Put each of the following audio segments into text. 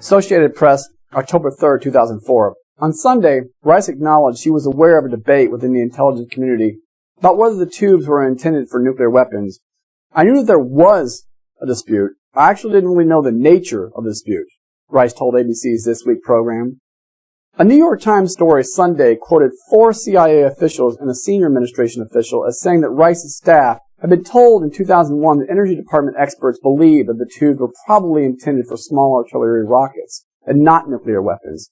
Associated Press, October 3rd, 2004. On Sunday, Rice acknowledged she was aware of a debate within the intelligence community about whether the tubes were intended for nuclear weapons. I knew that there was a dispute. I actually didn't really know the nature of the dispute, Rice told ABC's This Week program. A New York Times story Sunday quoted 4 CIA officials and a senior administration official as saying that Rice's staff had been told in 2001 that Energy Department experts believed that the tubes were probably intended for small artillery rockets and not nuclear weapons.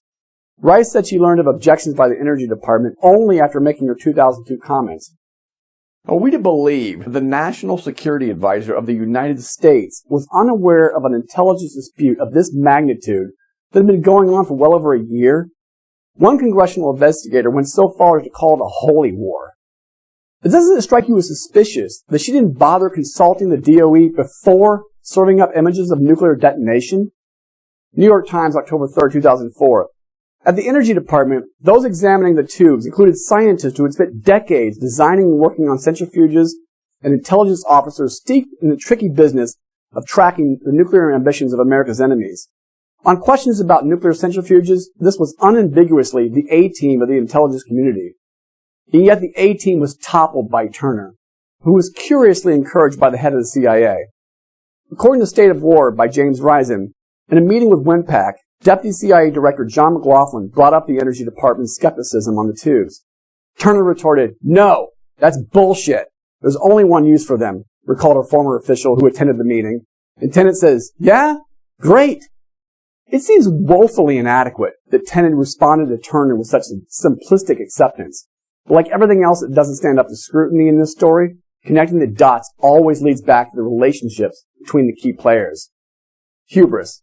Rice said she learned of objections by the Energy Department only after making her 2002 comments. Are we to believe that the National Security Advisor of the United States was unaware of an intelligence dispute of this magnitude that had been going on for well over a year? One congressional investigator went so far as to call it a holy war. Doesn't it strike you as suspicious that she didn't bother consulting the DOE before serving up images of nuclear detonation? New York Times, October 3rd, 2004. At the Energy Department, those examining the tubes included scientists who had spent decades designing and working on centrifuges and intelligence officers steeped in the tricky business of tracking the nuclear ambitions of America's enemies. On questions about nuclear centrifuges, this was unambiguously the A-team of the intelligence community. And yet the A-team was toppled by Turner, who was curiously encouraged by the head of the CIA. According to State of War by James Risen, in a meeting with WIMPAC, Deputy CIA Director John McLaughlin brought up the Energy Department's skepticism on the tubes. Turner retorted, "No, that's bullshit. There's only one use for them," recalled a former official who attended the meeting. And Tenet says, "Yeah? Great." It seems woefully inadequate that Tenet responded to Turner with such simplistic acceptance. But like everything else that doesn't stand up to scrutiny in this story, connecting the dots always leads back to the relationships between the key players. Hubris.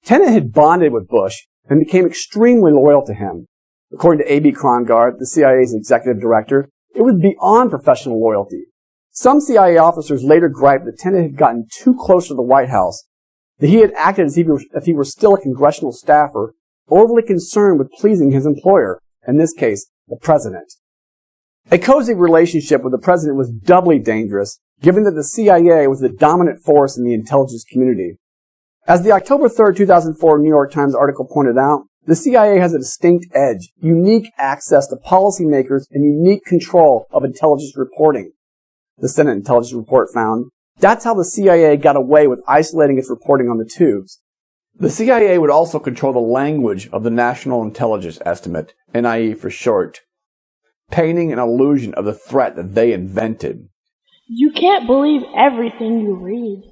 Tenet had bonded with Bush and became extremely loyal to him. According to A.B. Krongard, the CIA's executive director, it was beyond professional loyalty. Some CIA officers later griped that Tenet had gotten too close to the White House, that he had acted as if he were still a congressional staffer, overly concerned with pleasing his employer, in this case, the president. A cozy relationship with the president was doubly dangerous, given that the CIA was the dominant force in the intelligence community. As the October 3rd, 2004 New York Times article pointed out, the CIA has a distinct edge, unique access to policymakers, and unique control of intelligence reporting. The Senate Intelligence Report found that's how the CIA got away with isolating its reporting on the tubes. The CIA would also control the language of the National Intelligence Estimate, NIE for short, painting an illusion of the threat that they invented. You can't believe everything you read.